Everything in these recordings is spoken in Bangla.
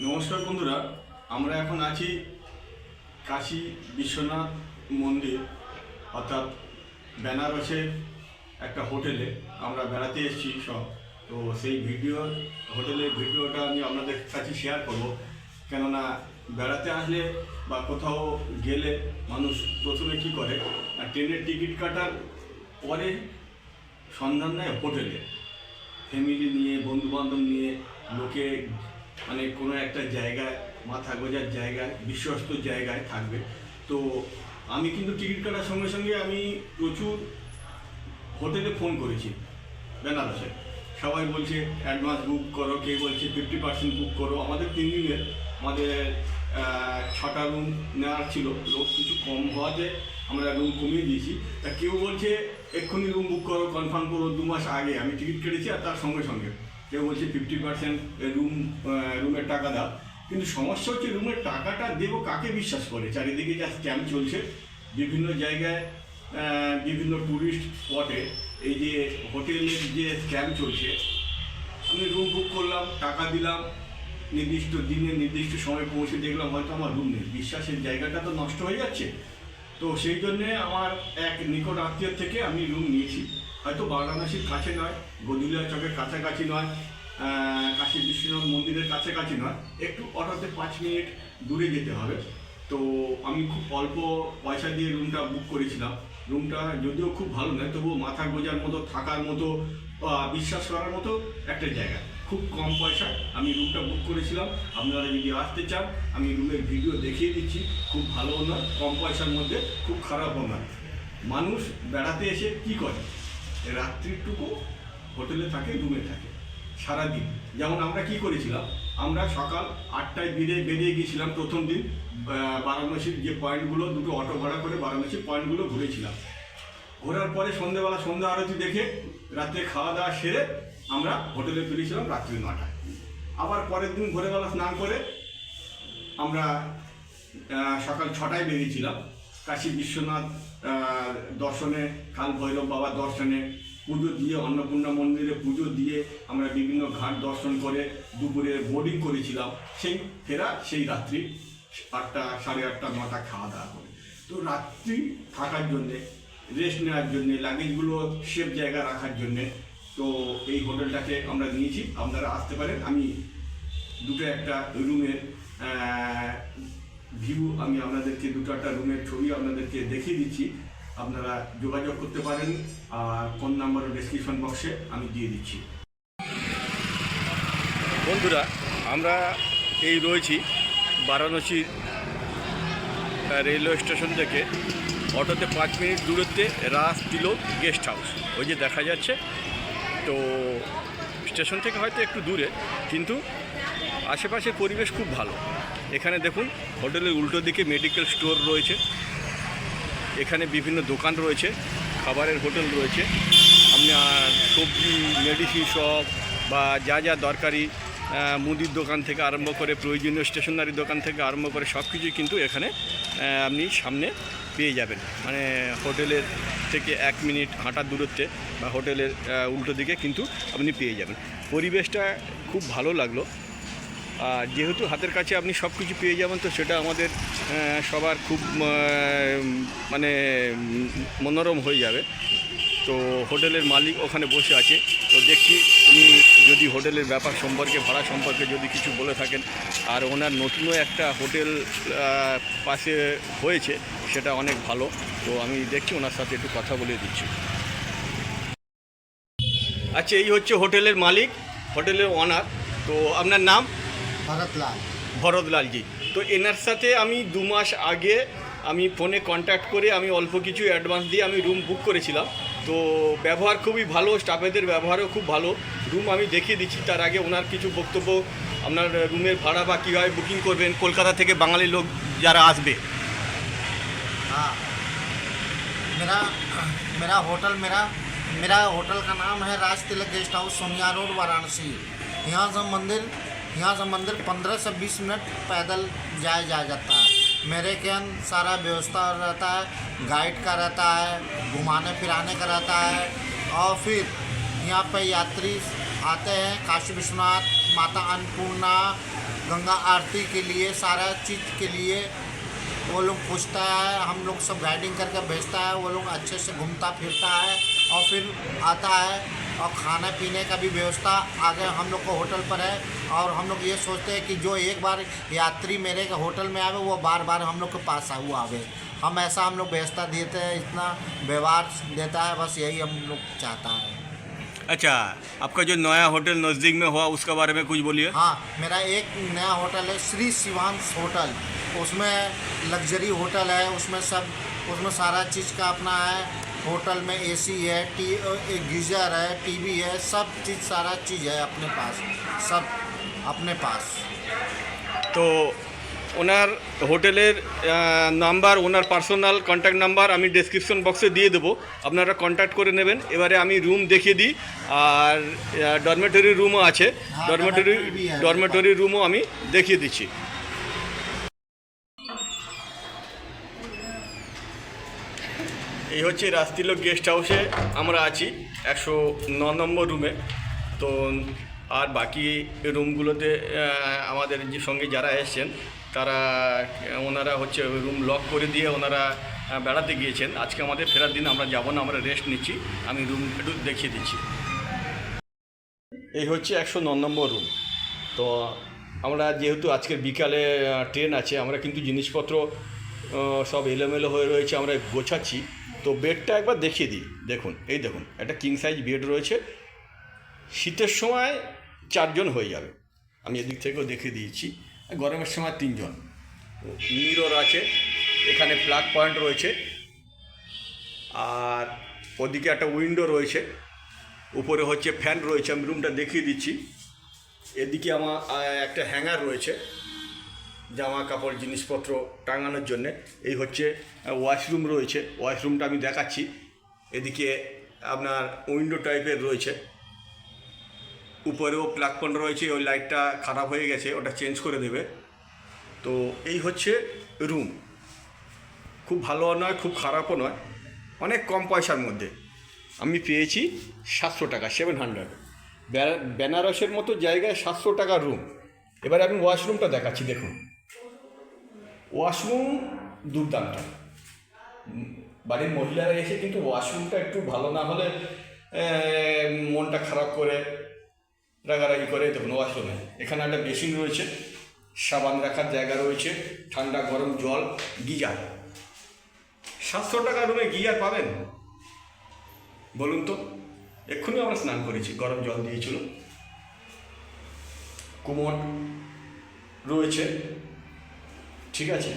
নমস্কার বন্ধুরা, আমরা এখন আছি কাশী বিশ্বনাথ মন্দির অর্থাৎ বেনারসের একটা হোটেলে আমরা বেড়াতে এসেছি সব। তো সেই হোটেলের ভিডিওটা আমি আপনাদের কাছে শেয়ার করব। কেননা বেড়াতে আসলে বা কোথাও গেলে মানুষ প্রথমে কী করে, ট্রেনের টিকিট কাটার পরে সন্ধান নেয় হোটেলে। ফ্যামিলি নিয়ে, বন্ধুবান্ধব নিয়ে লোকে মানে কোনো একটা জায়গায়, মাথা গোঁজার জায়গায়, বিশ্বস্ত জায়গায় থাকবে। তো আমি কিন্তু টিকিট কাটার সঙ্গে সঙ্গে আমি প্রচুর হোটেলে ফোন করেছি বেনারসে। সবাই বলছে অ্যাডভান্স বুক করো, কেউ বলছে 50% বুক করো। আমাদের 3 দিনের আমাদের 6টা রুম নেওয়ার ছিল, লোক কিছু কম হওয়াতে আমরা রুম কমিয়ে দিয়েছি। তা কেউ বলছে এক্ষুনি রুম বুক করো, কনফার্ম করো। 2 মাস আগে আমি টিকিট কেটেছি আর তার সঙ্গে সঙ্গে কেউ বলছে 50% রুমের টাকা দাও। কিন্তু সমস্যা হচ্ছে রুমের টাকাটা দেবো কাকে বিশ্বাস করে? চারিদিকে যা স্ক্যাম চলছে বিভিন্ন জায়গায়, বিভিন্ন ট্যুরিস্ট স্পটে এই যে হোটেলের যে স্ক্যাম চলছে। আমি রুম বুক করলাম, টাকা দিলাম, নির্দিষ্ট দিনে নির্দিষ্ট সময় পৌঁছে দেখলাম হয়তো আমার রুম নেই। বিশ্বাসের জায়গাটা তো নষ্ট হয়ে যাচ্ছে। তো সেই জন্যে আমার এক নিকট আত্মীয় থেকে আমি রুম নিয়েছি। হয়তো বারাণসীর কাছে নয়, গদুলিয়া চকের কাছাকাছি নয়, কাশী বিশ্বনাথ মন্দিরের কাছাকাছি নয়, একটু অটোতে 5 মিনিট দূরে যেতে হবে। তো আমি খুব অল্প পয়সা দিয়ে রুমটা বুক করেছিলাম। রুমটা যদিও খুব ভালো নয়, তবুও মাথা গোঁজার মতো, থাকার মতো, বিশ্বাস করার মতো একটা জায়গা। খুব কম পয়সায় আমি রুমটা বুক করেছিলাম। আপনারা যদি আসতে চান আমি রুমের ভিডিও দেখিয়ে দিচ্ছি। খুব ভালোও নয়, কম পয়সার মধ্যে খুব খারাপও নয়। মানুষ বেড়াতে এসে কি করে, রাত্রিটুকু হোটেলে থাকে, রুমে থাকে সারাদিন। যেমন আমরা কি করেছিলাম, আমরা সকাল 8টায় বেরিয়ে গিয়েছিলাম প্রথম দিন। বারাণসীর যে পয়েন্টগুলো, 2টো অটো ভাড়া করে বারাণসীর পয়েন্টগুলো ঘুরেছিলাম। ঘোরার পরে সন্ধ্যা আরতি দেখে রাত্রে খাওয়া দাওয়া সেরে আমরা হোটেলে ফিরেছিলাম রাত্রি 9টায়। আবার পরের দিন ভোরবেলা স্নান করে আমরা সকাল 6টায় বেরিয়েছিলাম কাশী বিশ্বনাথ দর্শনে, কাল ভৈরব বাবা দর্শনে, পুজো দিয়ে, অন্নপূর্ণা মন্দিরে পুজো দিয়ে আমরা বিভিন্ন ঘাট দর্শন করে দুপুরে বোর্ডিং করেছিলাম। সেই রাত্রি 8টা, 8:30, 9টা খাওয়া দাওয়া করে। তো রাত্রি থাকার জন্যে, রেস্ট নেওয়ার জন্যে, লাগেজগুলো সেফ জায়গা রাখার জন্যে তো এই হোটেলটাকে আমরা নিয়েছি। আপনারা আসতে পারেন। আমি একটা রুমের ভিউ আমি আপনাদেরকে, একটা রুমের ছবি আপনাদেরকে দেখিয়ে দিচ্ছি। আপনারা যোগাযোগ করতে পারেন, আর ফোন নাম্বার ডেসক্রিপশন বক্সে আমি দিয়ে দিচ্ছি। বন্ধুরা, আমরা এই রয়েছি বারাণসীর রেলওয়ে স্টেশন থেকে অটোতে 5 মিনিট দূরত্বে রাজ তিলক গেস্ট হাউস, ওই যে দেখা যাচ্ছে। তো স্টেশন থেকে হয়তো একটু দূরে, কিন্তু আশেপাশের পরিবেশ খুব ভালো। এখানে দেখুন, হোটেলের উল্টো দিকে মেডিকেল স্টোর রয়েছে, এখানে বিভিন্ন দোকান রয়েছে, খাবারের হোটেল রয়েছে। আপনার সবজি, মেডিসিন শপ বা যা যা দরকারি, মুদির দোকান থেকে আরম্ভ করে প্রয়োজনীয় স্টেশনারি দোকান থেকে আরম্ভ করে সব কিছুই কিন্তু এখানে আপনি সামনে পেয়ে যাবেন। মানে হোটেলের থেকে 1 মিনিট হাঁটার দূরত্বে বা হোটেলের উল্টো দিকে কিন্তু আপনি পেয়ে যাবেন। পরিবেশটা খুব ভালো লাগলো। আর যেহেতু হাতের কাছে আপনি সব কিছু পেয়ে যাবেন, তো সেটা আমাদের সবার খুব মানে মনোরম হয়ে যাবে। তো হোটেলের মালিক ওখানে বসে আছে। তো দেখছি উনি যদি হোটেলের ব্যাপার সম্পর্কে, ভাড়া সম্পর্কে যদি কিছু বলে থাকেন, আর ওনার নতুনও একটা হোটেল পাশে হয়েছে, সেটা অনেক ভালো। তো আমি দেখছি ওনার সাথে একটু কথা বলে দিচ্ছি। আচ্ছা, এই হচ্ছে হোটেলের মালিক, হোটেলের ওনার। তো আপনার নাম? ভরতলালজি। তো এনার সাথে আমি 2 মাস আগে আমি ফোনে কন্ট্যাক্ট করে আমি অল্প কিছু অ্যাডভান্স দিয়ে আমি রুম বুক করেছিলাম। তো ব্যবহার খুবই ভালো, স্টাফেদের ব্যবহারও খুব ভালো। রুম আমি দেখিয়ে দিচ্ছি। তার আগে ওনার কিছু বক্তব্য, আপনার রুমের ভাড়া বা কীভাবে বুকিং করবেন কলকাতা থেকে বাঙালি লোক যারা আসবে। हाँ, मेरा होटल का नाम है Raj Tilak guest house, Sonia road, Varanasi. यहाँ से मंदिर 15 से 20 मिनट पैदल जाया जाता है। मेरे के सारा व्यवस्था रहता है, गाइड का रहता है, घुमाने फिराने का रहता है। और फिर यहाँ पे यात्री आते हैं, काशी विश्वनाथ, माता अन्नपूर्णा, गंगा आरती के लिए सारा चीज़ के लिए वो लोग पूछता है, हम लोग सब गाइडिंग करके भेजता है, वो लोग अच्छे से घूमता फिरता है और फिर आता है। और खाने पीने का भी व्यवस्था आगे हम लोग को होटल पर है। और हम लोग ये सोचते हैं कि जो एक बार यात्री मेरे के होटल में आवे वो बार बार हम लोग के पास आवे। हम ऐसा हम लोग व्यवस्था देते हैं, इतना व्यवहार देता है, बस यही हम लोग चाहता है। अच्छा, आपका जो नया होटल नज़दीक में हुआ उसके बारे में कुछ बोलिए। हाँ, मेरा एक नया होटल है श्री शिवांश होटल, उसमें लग्जरी होटल है, उसमें सारा चीज़ का अपना है। होटल में एसी है, गीज़र है, टीवी है, सब चीज़ सारा चीज़ है अपने पास, सब अपने पास। তো ওনার হোটেলের নাম্বার, ওনার পার্সোনাল কন্ট্যাক্ট নাম্বার আমি ডেসক্রিপশন বক্সে দিয়ে দেবো, আপনারা কন্ট্যাক্ট করে নেবেন। এবারে আমি রুম দেখিয়ে দিই, আর ডরমেটরি রুমও আছে, ডরমেটরি রুমও আমি দেখিয়ে দিচ্ছি। এই হচ্ছে রাজতিলক গেস্ট হাউসে আমরা আছি 109 নম্বর রুমে। তো আর বাকি রুমগুলোতে আমাদের যে সঙ্গে যারা এসেছেন তারা ওনারা হচ্ছে রুম লক করে দিয়ে ওনারা বেড়াতে গিয়েছেন। আজকে আমাদের ফেরার দিন, আমরা যাব না, আমরা রেস্ট নিচ্ছি। আমি রুম একটু দেখিয়ে দিচ্ছি। এই হচ্ছে 109 নম্বর রুম। তো আমরা যেহেতু আজকে বিকালে ট্রেন আছে, আমরা কিন্তু জিনিসপত্র সব এলোমেলো হয়ে রয়েছে, আমরা গোছাচ্ছি। তো বেডটা একবার দেখিয়ে দিই। দেখুন, এই দেখুন, একটা কিং সাইজ বেড রয়েছে। শীতের সময় 4 জন হয়ে যাবে, আমি এদিক থেকেও দেখিয়ে দিয়েছি। গরমের সময় 3 জন। মিরর আছে, এখানে প্লাগ পয়েন্ট রয়েছে, আর ওদিকে একটা উইন্ডো রয়েছে, উপরে হচ্ছে ফ্যান রয়েছে। আমি রুমটা দেখিয়ে দিচ্ছি। এদিকে আমার একটা হ্যাঙ্গার রয়েছে জামা কাপড় জিনিসপত্র টাঙানোর জন্যে। এই হচ্ছে ওয়াশরুম রয়েছে, ওয়াশরুমটা আমি দেখাচ্ছি। এদিকে আপনার উইন্ডো টাইপের রয়েছে, উপরেও প্লাগ পয়েন্ট রয়েছে। ওই লাইটটা খারাপ হয়ে গেছে, ওটা চেঞ্জ করে দেবে। তো এই হচ্ছে রুম। খুব ভালো নয়, খুব খারাপও নয়, অনেক কম পয়সার মধ্যে আমি পেয়েছি 700 টাকা, 700। বেনারসের মতো জায়গায় 700 টাকার রুম। এবারে আমি ওয়াশরুমটা দেখাচ্ছি। দেখুন, ওয়াশরুম দুর্দান্ত। বাড়ির মহিলারা এসে কিন্তু ওয়াশরুমটা একটু ভালো না হলে মনটা খারাপ করে, রাগারাগি করে। দেখুন ওয়াশরুমে এখানে একটা বেসিন রয়েছে, সাবান রাখার জায়গা রয়েছে, ঠান্ডা গরম জল, গিজার। 700 টাকা রুমে গিজার পাবেন বলুন তো? এক্ষুনি আমরা স্নান করেছি, গরম জল দিয়েছিল। কুমোড রয়েছে, ঠিক আছে।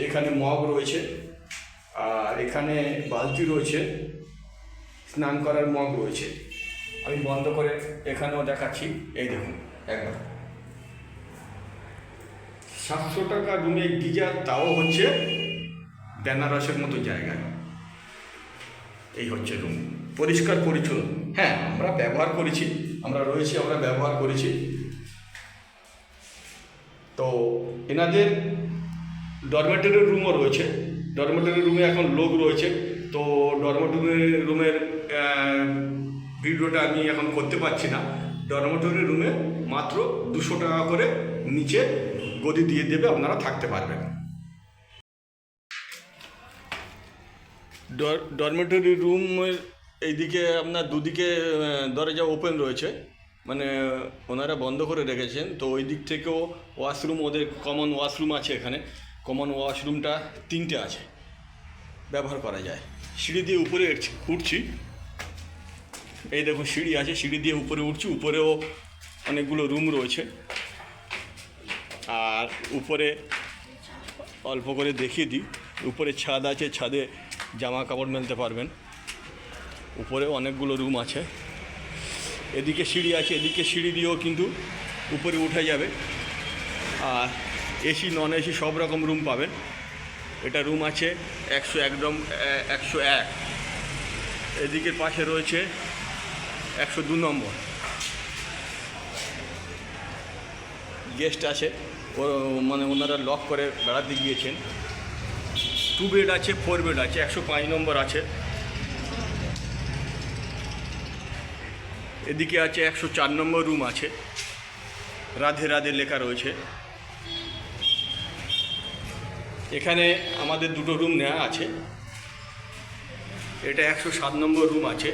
এখানে মগ রয়েছে, আর এখানে বালতি রয়েছে, স্নান করার মগ রয়েছে। আমি বন্ধ করে এখানেও দেখাচ্ছি। এই দেখুন, একবার 700 টাকা রুমে গিজার, তাও হচ্ছে বেনারসের মতো জায়গায়। এই হচ্ছে রুম, পরিষ্কার পরিচ্ছন্ন। হ্যাঁ, আমরা ব্যবহার করেছি, আমরা রয়েছি, আমরা ব্যবহার করেছি। তো এনাদের ডরমেটরি রুমও রয়েছে। ডরমেটরি রুমে এখন লোক রয়েছে, তো ডরমেটরি রুমের ভিডিওটা আমি এখন করতে পারছি না। ডরমেটরি রুমে মাত্র 200 টাকা করে নিচে গদি দিয়ে দেবে, আপনারা থাকতে পারবেন। ডরমেটরি রুমের এইদিকে আপনার দুদিকে দরজা ওপেন রয়েছে, মানে ওনারা বন্ধ করে রেখেছেন। তো ওই দিক থেকেও ওয়াশরুম, ওদের কমন ওয়াশরুম আছে। এখানে কমন ওয়াশরুমটা 3টে আছে, ব্যবহার করা যায়। সিঁড়ি দিয়ে উপরে উঠছি, এই দেখুন সিঁড়ি আছে, সিঁড়ি দিয়ে উপরে উঠছি। উপরেও অনেকগুলো রুম রয়েছে, আর উপরে অল্প করে দেখিয়ে দিই। উপরে ছাদ আছে, ছাদে জামা কাপড় মেলতে পারবেন। উপরেও অনেকগুলো রুম আছে। এদিকে সিঁড়ি আছে, এদিকে সিঁড়ি দিয়েও কিন্তু উপরে উঠে যাবে। আর এসি নন এসি সব রকম রুম পাবেন। এটা রুম আছে 101। এদিকের পাশে রয়েছে 102 নম্বর। গেস্ট আছে, মানে ওনারা লক করে বেড়াতে গিয়েছেন। 2 বেড আছে, 4 বেড আছে, 105 নম্বর আছে। এদিকে আছে 104 নম্বর রুম আছে। রাধে রাধে লেখা রয়েছে। এখানে আমাদের দুটো রুম নেওয়া আছে। এটা 107 নম্বর রুম আছে।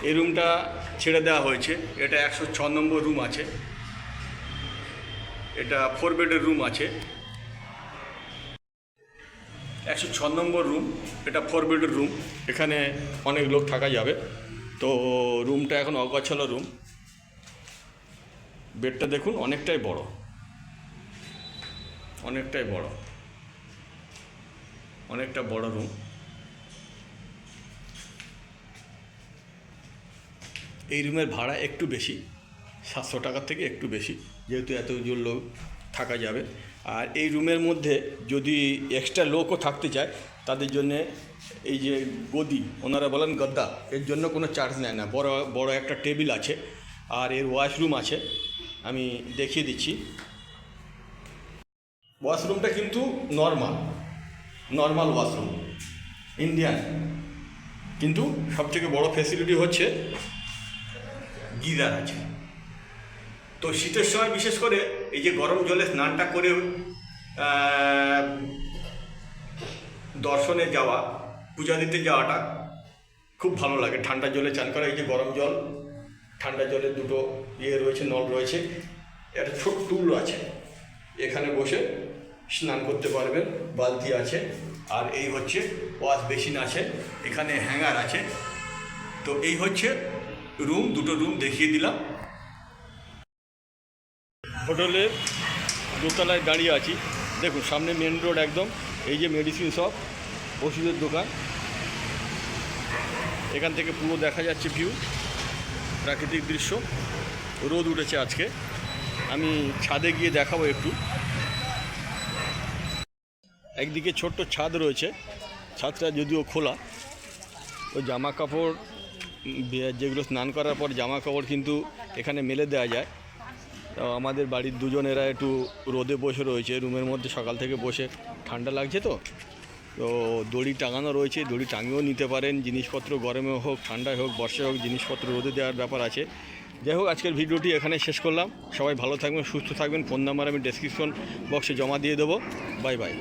এই রুমটা ছেড়ে দেওয়া হয়েছে। এটা 106 নম্বর রুম আছে। এটা 4 বেডের রুম আছে। 106 নম্বর রুম, এটা 4 বেডের রুম। এখানে অনেক লোক থাকা যাবে। তো রুমটা এখন অগোছালো রুম। বেডটা দেখুন অনেকটাই বড়, অনেকটাই বড়, অনেকটা বড় রুম। এই রুমের ভাড়া একটু বেশি, 700 টাকার থেকে একটু বেশি, যেহেতু এতজন লোক থাকা যাবে। আর এই রুমের মধ্যে যদি এক্সট্রা লোকও থাকতে চায় তাদের জন্যে এই যে গদি, ওনারা বলেন গদ্দা, এর জন্য কোনো চার্জ নেয় না। বড় বড় একটা টেবিল আছে। আর এর ওয়াশরুম আছে, আমি দেখিয়ে দিচ্ছি। ওয়াশরুমটা কিন্তু নর্মাল ওয়াশরুম, ইন্ডিয়ান। কিন্তু সবথেকে বড় ফ্যাসিলিটি হচ্ছে গিজার আছে। তো শীতের সময় বিশেষ করে এই যে গরম জলে স্নানটা করে দর্শনে যাওয়া, পূজা দিতে যাওয়াটা খুব ভালো লাগে। ঠান্ডা জলে চান করা, এই যে গরম জল, ঠান্ডা জলে দুটো রয়েছে, নল রয়েছে, একটা ছোট টুল আছে, এখানে বসে স্নান করতে পারবেন। বালতি আছে। আর এই হচ্ছে ওয়াশ বেসিন আছে, এখানে হ্যাঙ্গার আছে। তো এই হচ্ছে রুম, দুটো রুম দেখিয়ে দিলাম। হোটেলের দোতলায় দাঁড়িয়ে আছি। দেখুন সামনে মেন রোড একদম। এই যে মেডিসিন শপ, ওষুধের দোকান। এখান থেকে পুরো দেখা যাচ্ছে ভিউ, প্রাকৃতিক দৃশ্য। রোদ উঠেছে আজকে। আমি ছাদে গিয়ে দেখাবো একটু। একদিকে ছোট্ট ছাদ রয়েছে, ছাদটা যদিও খোলা। ওই জামা কাপড় যেগুলো স্নান করার পর জামা কাপড় কিন্তু এখানে মেলে দেওয়া যায়। তো আমাদের বাড়ির দুজনেরা একটু রোদে বসে রয়েছে রুমের মধ্যে, সকাল থেকে বসে, ঠান্ডা লাগছে তো দড়ি টাঙানো রয়েছে, দড়ি টাঙিয়েও নিতে পারেন। জিনিসপত্র গরমে হোক, ঠান্ডায় হোক, বর্ষায় হোক, জিনিসপত্র রোদে দেওয়ার ব্যাপার আছে। যাই হোক, আজকের ভিডিওটি এখানে শেষ করলাম। সবাই ভালো থাকবেন, সুস্থ থাকবেন। ফোন নাম্বার আমি ডেসক্রিপশন বক্সে জমা দিয়ে দেবো। Bye bye.